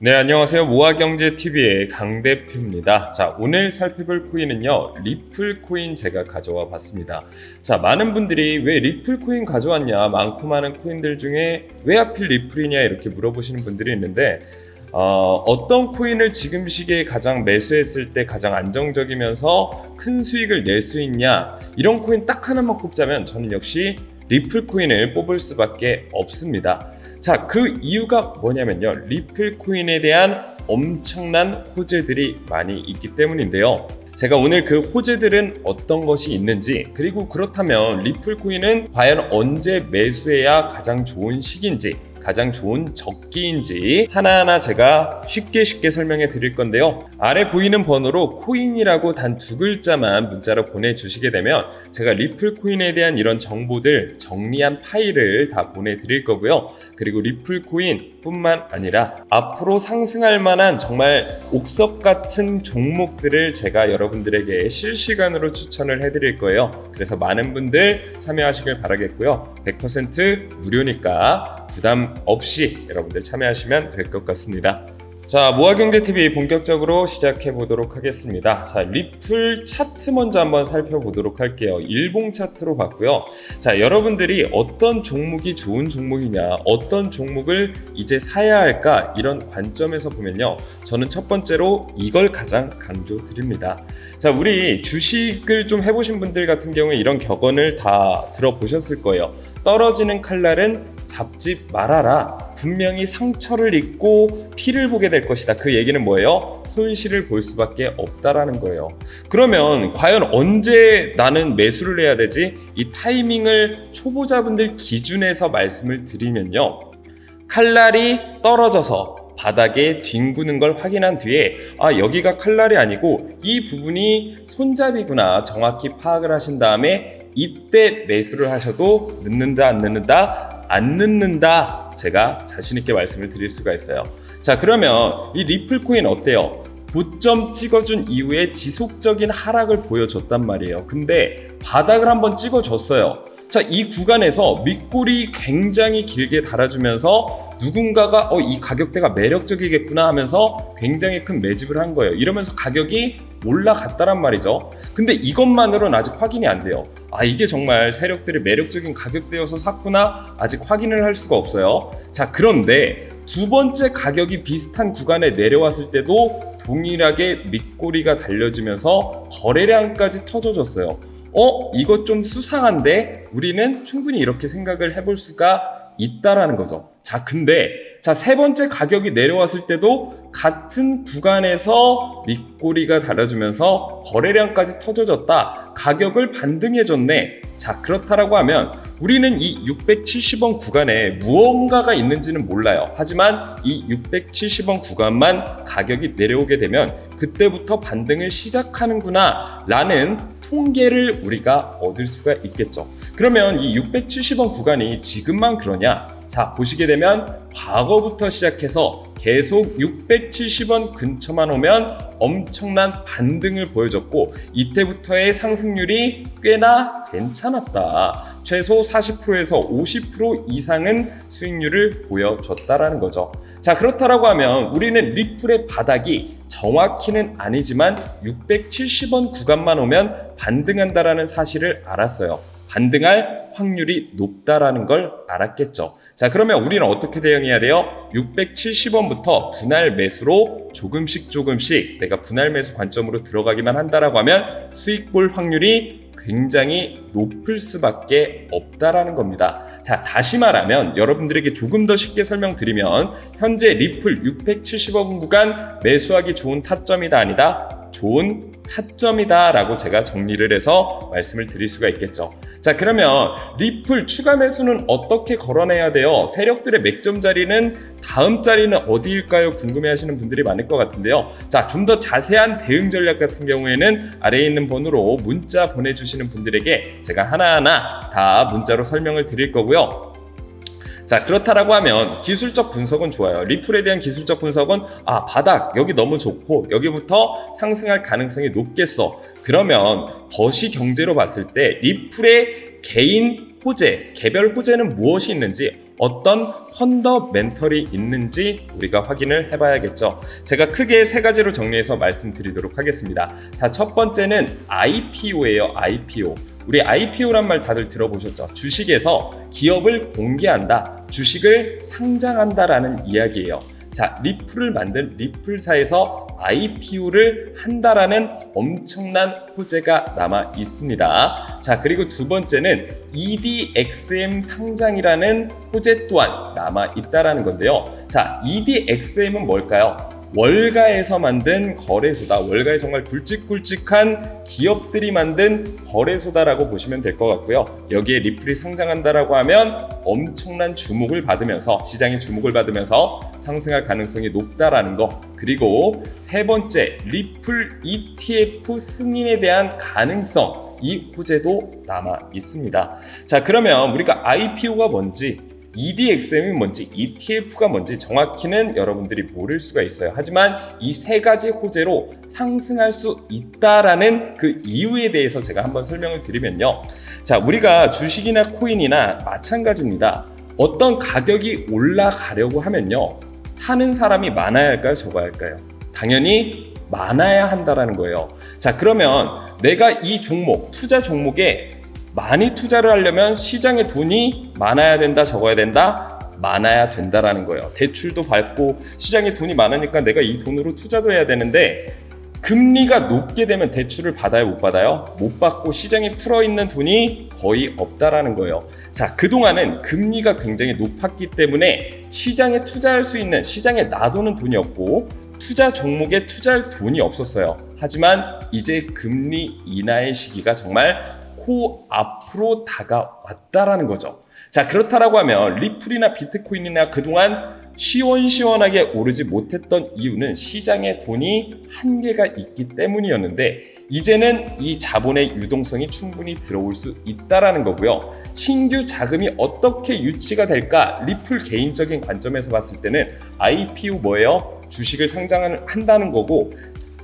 네, 안녕하세요. 모아경제TV의 강대표입니다. 자, 오늘 살펴볼 코인은요, 리플 코인 제가 가져와 봤습니다. 자, 많은 분들이 왜 리플 코인 가져왔냐, 많고 많은 코인들 중에 왜 하필 리플이냐 이렇게 물어보시는 분들이 있는데, 어떤 코인을 지금 시기에 가장 매수했을 때 가장 안정적이면서 큰 수익을 낼 수 있냐, 이런 코인 딱 하나만 꼽자면 저는 역시 리플 코인을 뽑을 수밖에 없습니다. 자, 그 이유가 뭐냐면요, 리플 코인에 대한 엄청난 호재들이 많이 있기 때문인데요. 제가 오늘 그 호재들은 어떤 것이 있는지, 그리고 그렇다면 리플 코인은 과연 언제 매수해야 가장 좋은 시기인지, 가장 좋은 적기인지 하나하나 제가 쉽게 설명해 드릴 건데요. 아래 보이는 번호로 코인이라고 단 두 글자만 문자로 보내주시게 되면 제가 리플 코인에 대한 이런 정보들 정리한 파일을 다 보내드릴 거고요. 그리고 리플 코인 뿐만 아니라 앞으로 상승할 만한 정말 옥석 같은 종목들을 제가 여러분들에게 실시간으로 추천을 해드릴 거예요. 그래서 많은 분들 참여하시길 바라겠고요. 100% 무료니까 부담 없이 여러분들 참여하시면 될 것 같습니다. 자, 모아경제TV 본격적으로 시작해 보도록 하겠습니다. 자, 리플 차트 먼저 한번 살펴보도록 할게요. 일봉 차트로 봤고요. 자, 여러분들이 어떤 종목이 좋은 종목이냐, 어떤 종목을 이제 사야 할까, 이런 관점에서 보면요, 저는 첫 번째로 이걸 가장 강조드립니다. 자, 우리 주식을 좀 해보신 분들 같은 경우에 이런 격언을 다 들어보셨을 거예요. 떨어지는 칼날은 잡지 말아라. 분명히 상처를 입고 피를 보게 될 것이다. 그 얘기는 뭐예요? 손실을 볼 수밖에 없다라는 거예요. 그러면 과연 언제 나는 매수를 해야 되지? 이 타이밍을 초보자분들 기준에서 말씀을 드리면요, 칼날이 떨어져서 바닥에 뒹구는 걸 확인한 뒤에 여기가 칼날이 아니고 이 부분이 손잡이구나 정확히 파악을 하신 다음에 이때 매수를 하셔도 늦는다 안 늦는다? 안 늦는다, 제가 자신있게 말씀을 드릴 수가 있어요. 자, 그러면 이 리플 코인 어때요? 고점 찍어준 이후에 지속적인 하락을 보여줬단 말이에요. 근데 바닥을 한번 찍어줬어요. 자, 이 구간에서 밑골이 굉장히 길게 달아주면서 누군가가 이 가격대가 매력적이겠구나 하면서 굉장히 큰 매집을 한 거예요. 이러면서 가격이 올라갔다란 말이죠. 근데 이것만으로는 아직 확인이 안 돼요. 이게 정말 세력들이 매력적인 가격대여서 샀구나, 아직 확인을 할 수가 없어요. 자, 그런데 두 번째 가격이 비슷한 구간에 내려왔을 때도 동일하게 밑꼬리가 달려지면서 거래량까지 터져줬어요. 이것 좀 수상한데? 우리는 충분히 이렇게 생각을 해볼 수가 있다라는 거죠. 자, 근데 세 번째 가격이 내려왔을 때도 같은 구간에서 밑꼬리가 달아주면서 거래량까지 터져졌다. 가격을 반등해줬네. 자, 그렇다라고 하면 우리는 이 670원 구간에 무언가가 있는지는 몰라요. 하지만 이 670원 구간만 가격이 내려오게 되면 그때부터 반등을 시작하는구나 라는 통계를 우리가 얻을 수가 있겠죠. 그러면 이 670원 구간이 지금만 그러냐? 자, 보시게 되면 과거부터 시작해서 계속 670원 근처만 오면 엄청난 반등을 보여줬고 이때부터의 상승률이 꽤나 괜찮았다. 최소 40%에서 50% 이상은 수익률을 보여줬다라는 거죠. 자, 그렇다라고 하면 우리는 리플의 바닥이 정확히는 아니지만 670원 구간만 오면 반등한다라는 사실을 알았어요. 반등할 확률이 높다라는 걸 알았겠죠. 자, 그러면 우리는 어떻게 대응해야 돼요? 670원부터 분할 매수로 조금씩 내가 분할 매수 관점으로 들어가기만 한다라고 하면 수익 볼 확률이 굉장히 높을 수밖에 없다라는 겁니다. 자, 다시 말하면 여러분들에게 조금 더 쉽게 설명드리면 현재 리플 670원 구간 매수하기 좋은 타점이다 아니다? 좋은 타점이다 라고 제가 정리를 해서 말씀을 드릴 수가 있겠죠. 자, 그러면 리플 추가 매수는 어떻게 걸어내야 돼요? 세력들의 맥점 자리는 다음 자리는 어디일까요? 궁금해 하시는 분들이 많을 것 같은데요. 자, 좀 더 자세한 대응 전략 같은 경우에는 아래에 있는 번호로 문자 보내주시는 분들에게 제가 하나하나 다 문자로 설명을 드릴 거고요. 자, 그렇다라고 하면 기술적 분석은 좋아요. 리플에 대한 기술적 분석은 바닥 여기 너무 좋고 여기부터 상승할 가능성이 높겠어. 그러면 거시 경제로 봤을 때 리플의 개인 호재, 개별 호재는 무엇이 있는지 어떤 펀더멘털이 있는지 우리가 확인을 해봐야겠죠. 제가 크게 세 가지로 정리해서 말씀드리도록 하겠습니다. 자, 첫 번째는 IPO예요. IPO. 우리 IPO란 말 다들 들어보셨죠? 주식에서 기업을 공개한다, 주식을 상장한다라는 이야기예요. 자, 리플을 만든 리플사에서 IPO를 한다라는 엄청난 호재가 남아 있습니다. 자, 그리고 두 번째는 EDXM 상장이라는 호재 또한 남아 있다라는 건데요. 자, EDXM은 뭘까요? 월가에서 만든 거래소다. 월가에 정말 굵직굵직한 기업들이 만든 거래소다라고 보시면 될 것 같고요. 여기에 리플이 상장한다라고 하면 엄청난 주목을 받으면서, 시장의 주목을 받으면서 상승할 가능성이 높다라는 거. 그리고 세 번째, 리플 ETF 승인에 대한 가능성, 이 호재도 남아 있습니다. 자, 그러면 우리가 IPO가 뭔지, EDXM이 뭔지, ETF가 뭔지 정확히는 여러분들이 모를 수가 있어요. 하지만 이 세 가지 호재로 상승할 수 있다라는 그 이유에 대해서 제가 한번 설명을 드리면요. 자, 우리가 주식이나 코인이나 마찬가지입니다. 어떤 가격이 올라가려고 하면요, 사는 사람이 많아야 할까요? 적어야 할까요? 당연히 많아야 한다라는 거예요. 자, 그러면 내가 이 종목, 투자 종목에 많이 투자를 하려면 시장에 돈이 많아야 된다, 적어야 된다? 많아야 된다라는 거예요. 대출도 받고 시장에 돈이 많으니까 내가 이 돈으로 투자도 해야 되는데, 금리가 높게 되면 대출을 받아요, 못 받아요? 못 받고 시장에 풀어있는 돈이 거의 없다라는 거예요. 자, 그동안은 금리가 굉장히 높았기 때문에 시장에 투자할 수 있는, 시장에 놔두는 돈이 없고 투자 종목에 투자할 돈이 없었어요. 하지만 이제 금리 인하의 시기가 정말 앞으로 다가왔다라는 거죠. 자, 그렇다라고 하면 리플이나 비트코인이나 그동안 시원시원하게 오르지 못했던 이유는 시장에 돈이 한계가 있기 때문이었는데, 이제는 이 자본의 유동성이 충분히 들어올 수 있다라는 거고요. 신규 자금이 어떻게 유치가 될까? 리플 개인적인 관점에서 봤을 때는 IPO 뭐예요? 주식을 상장한다는 거고,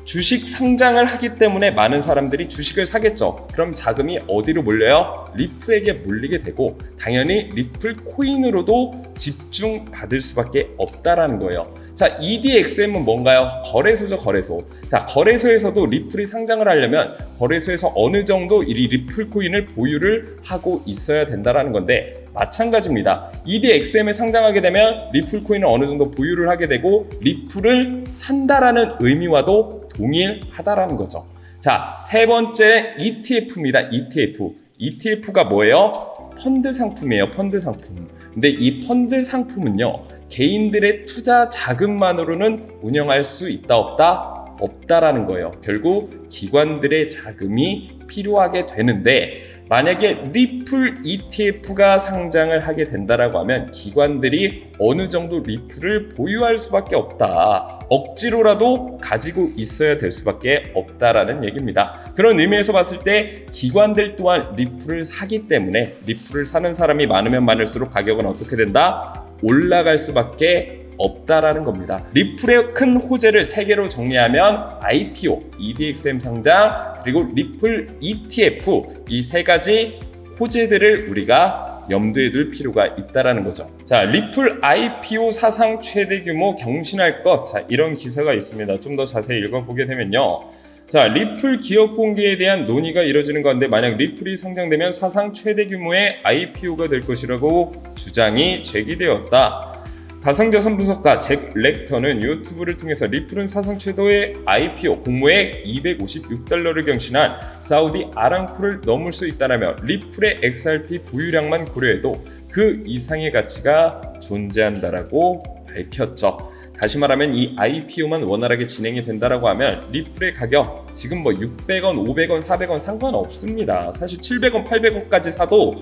주식 상장을 하기 때문에 많은 사람들이 주식을 사겠죠. 그럼 자금이 어디로 몰려요? 리플에게 몰리게 되고, 당연히 리플 코인으로도 집중받을 수밖에 없다라는 거예요. 자, EDXM은 뭔가요? 거래소죠, 거래소. 자, 거래소에서도 리플이 상장을 하려면 거래소에서 어느 정도 이 리플 코인을 보유를 하고 있어야 된다라는 건데, 마찬가지입니다. EDXM에 상장하게 되면 리플 코인을 어느 정도 보유를 하게 되고 리플을 산다라는 의미와도 동일하다라는 거죠. 자, 세 번째 ETF입니다. ETF. ETF가 뭐예요? 펀드 상품이에요. 펀드 상품. 근데 이 펀드 상품은요, 개인들의 투자 자금만으로는 운영할 수 있다, 없다? 없다라는 거예요. 결국 기관들의 자금이 필요하게 되는데, 만약에 리플 ETF가 상장을 하게 된다라고 하면 기관들이 어느 정도 리플을 보유할 수밖에 없다. 억지로라도 가지고 있어야 될 수밖에 없다라는 얘기입니다. 그런 의미에서 봤을 때 기관들 또한 리플을 사기 때문에 리플을 사는 사람이 많으면 많을수록 가격은 어떻게 된다? 올라갈 수밖에 없다라는 겁니다. 리플의 큰 호재를 세 개로 정리하면 IPO, EDXM 상장, 그리고 리플 ETF, 이 세 가지 호재들을 우리가 염두에 둘 필요가 있다라는 거죠. 자, 리플 IPO 사상 최대 규모 경신할 것. 자, 이런 기사가 있습니다. 좀 더 자세히 읽어보게 되면요. 자, 리플 기업 공개에 대한 논의가 이뤄지는 가운데 만약 리플이 상장되면 사상 최대 규모의 IPO가 될 것이라고 주장이 제기되었다. 가상자산 분석가 잭 렉터는 유튜브를 통해서 리플은 사상 최대의 IPO 공모액 256달러를 경신한 사우디 아람코를 넘을 수 있다라며 리플의 XRP 보유량만 고려해도 그 이상의 가치가 존재한다라고 밝혔죠. 다시 말하면 이 IPO만 원활하게 진행이 된다라고 하면 리플의 가격 지금 뭐 600원, 500원, 400원 상관없습니다. 사실 700원, 800원까지 사도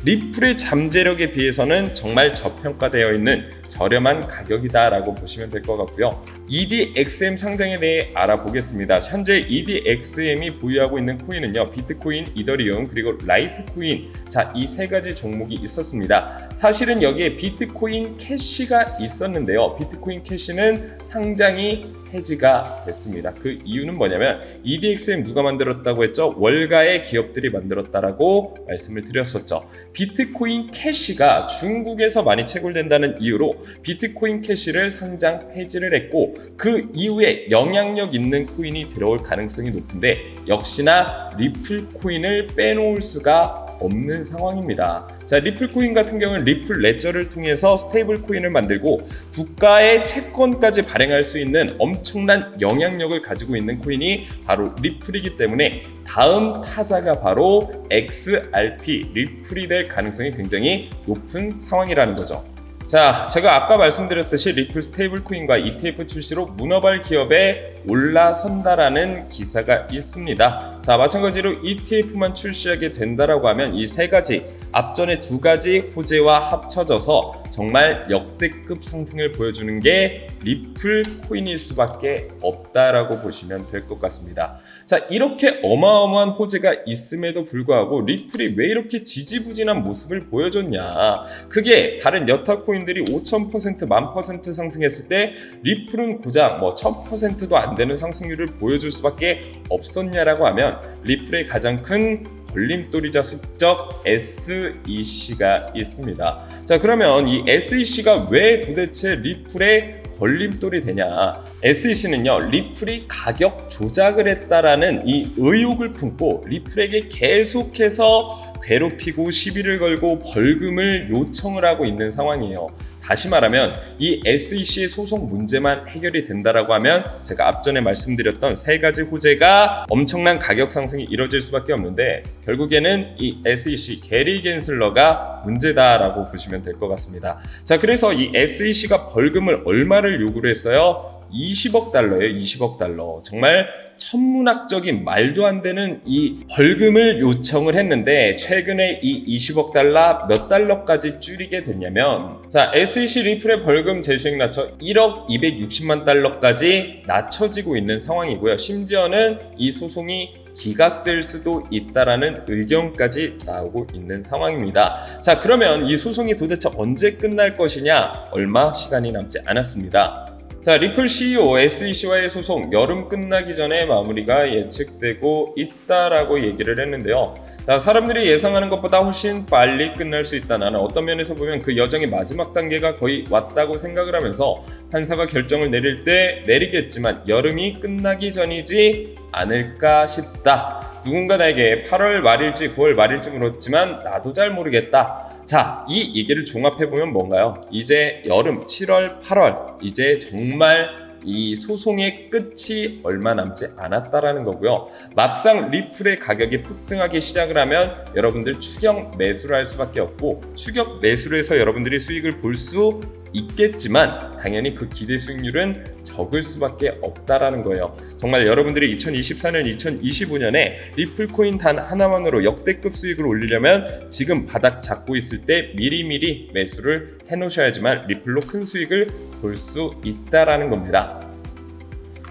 리플의 잠재력에 비해서는 정말 저평가되어 있는 저렴한 가격이다라고 보시면 될 것 같고요. EDXM 상장에 대해 알아보겠습니다. 현재 EDXM이 보유하고 있는 코인은요, 비트코인, 이더리움, 그리고 라이트코인, 자, 이 세 가지 종목이 있었습니다. 사실은 여기에 비트코인 캐시가 있었는데요. 비트코인 캐시는 상장이 해지가 됐습니다. 그 이유는 뭐냐면 EDXM 누가 만들었다고 했죠? 월가의 기업들이 만들었다라고 말씀을 드렸었죠. 비트코인 캐시가 중국에서 많이 채굴된다는 이유로 비트코인 캐시를 상장 해지를 했고, 그 이후에 영향력 있는 코인이 들어올 가능성이 높은데 역시나 리플 코인을 빼놓을 수가 없는 상황입니다. 자, 리플 코인 같은 경우는 리플 레저를 통해서 스테이블 코인을 만들고 국가의 채권까지 발행할 수 있는 엄청난 영향력을 가지고 있는 코인이 바로 리플이기 때문에 다음 타자가 바로 XRP, 리플이 될 가능성이 굉장히 높은 상황이라는 거죠. 자, 제가 아까 말씀드렸듯이 리플 스테이블 코인과 ETF 출시로 문어발 기업에 올라선다라는 기사가 있습니다. 자, 마찬가지로 ETF만 출시하게 된다라고 하면 이 세 가지, 앞전에 두 가지 호재와 합쳐져서 정말 역대급 상승을 보여주는 게 리플 코인일 수밖에 없다라고 보시면 될 것 같습니다. 자, 이렇게 어마어마한 호재가 있음에도 불구하고 리플이 왜 이렇게 지지부진한 모습을 보여줬냐? 그게 다른 여타 코인들이 5000%, 10,000% 상승했을 때 리플은 고작 1000%도 안 되는 상승률을 보여줄 수밖에 없었냐라고 하면 리플의 가장 큰 걸림돌이자 숙적 SEC가 있습니다. 자, 그러면 이 SEC가 왜 도대체 리플의 걸림돌이 되냐? SEC는요, 리플이 가격 조작을 했다라는 이 의혹을 품고 리플에게 계속해서 괴롭히고 시비를 걸고 벌금을 요청을 하고 있는 상황이에요. 다시 말하면 이 SEC의 소송 문제만 해결이 된다라고 하면 제가 앞전에 말씀드렸던 세 가지 호재가 엄청난 가격 상승이 이뤄질 수밖에 없는데 결국에는 이 SEC 게리 겐슬러가 문제다라고 보시면 될 것 같습니다. 자, 그래서 이 SEC가 벌금을 얼마를 요구를 했어요? 20억 달러예요. 20억 달러. 정말 천문학적인 말도 안 되는 이 벌금을 요청을 했는데 최근에 이 20억 달러 몇 달러까지 줄이게 됐냐면, 자, SEC 리플의 벌금 재수익 낮춰 1억 260만 달러까지 낮춰지고 있는 상황이고요. 심지어는 이 소송이 기각될 수도 있다라는 의견까지 나오고 있는 상황입니다. 자, 그러면 이 소송이 도대체 언제 끝날 것이냐? 얼마 시간이 남지 않았습니다. 자, 리플 CEO SEC와의 소송 여름 끝나기 전에 마무리가 예측되고 있다라고 얘기를 했는데요. 자, 사람들이 예상하는 것보다 훨씬 빨리 끝날 수 있다. 나는 어떤 면에서 보면 그 여정의 마지막 단계가 거의 왔다고 생각을 하면서 판사가 결정을 내릴 때 내리겠지만 여름이 끝나기 전이지 않을까 싶다. 누군가 나에게 8월 말일지 9월 말일지 물었지만 나도 잘 모르겠다. 자, 이 얘기를 종합해보면 뭔가요? 이제 여름 7월 8월 이제 정말 이 소송의 끝이 얼마 남지 않았다라는 거고요. 막상 리플의 가격이 폭등하기 시작을 하면 여러분들 추격 매수를 할 수밖에 없고, 추격 매수를 해서 여러분들이 수익을 볼 수 있겠지만 당연히 그 기대 수익률은 적을 수밖에 없다라는 거예요. 정말 여러분들이 2024년, 2025년에 리플 코인 단 하나만으로 역대급 수익을 올리려면 지금 바닥 잡고 있을 때 미리미리 매수를 해놓으셔야지만 리플로 큰 수익을 볼 수 있다라는 겁니다.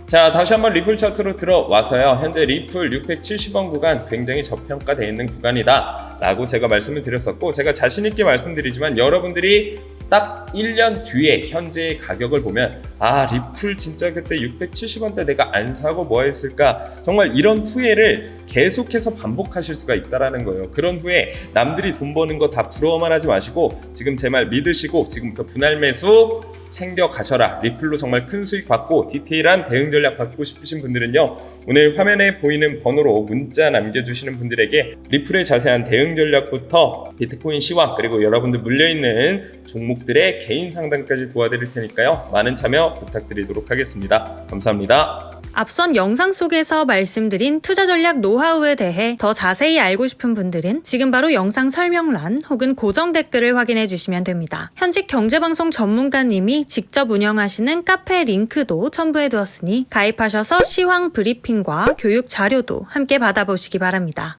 자, 다시 한번 리플 차트로 들어와서요. 현재 리플 670원 구간 굉장히 저평가되어 있는 구간이다 라고 제가 말씀을 드렸었고, 제가 자신있게 말씀드리지만 여러분들이 딱 1년 뒤에 현재의 가격을 보면 아, 리플 진짜 그때 670원대 내가 안 사고 뭐 했을까, 정말 이런 후회를 계속해서 반복하실 수가 있다라는 거예요. 그런 후에 남들이 돈 버는 거 다 부러워만 하지 마시고 지금 제 말 믿으시고 지금부터 분할 매수 챙겨 가셔라. 리플로 정말 큰 수익 받고 디테일한 대응 전략 받고 싶으신 분들은요, 오늘 화면에 보이는 번호로 문자 남겨주시는 분들에게 리플의 자세한 대응 전략부터 비트코인 시황, 그리고 여러분들 물려있는 종목들의 개인 상담까지 도와드릴 테니까요, 많은 참여 부탁드리도록 하겠습니다. 감사합니다. 앞선 영상 속에서 말씀드린 투자 전략 노하우에 대해 더 자세히 알고 싶은 분들은 지금 바로 영상 설명란 혹은 고정 댓글을 확인해 주시면 됩니다. 현직 경제방송 전문가님이 직접 운영하시는 카페 링크도 첨부해 두었으니 가입하셔서 시황 브리핑과 교육 자료도 함께 받아보시기 바랍니다.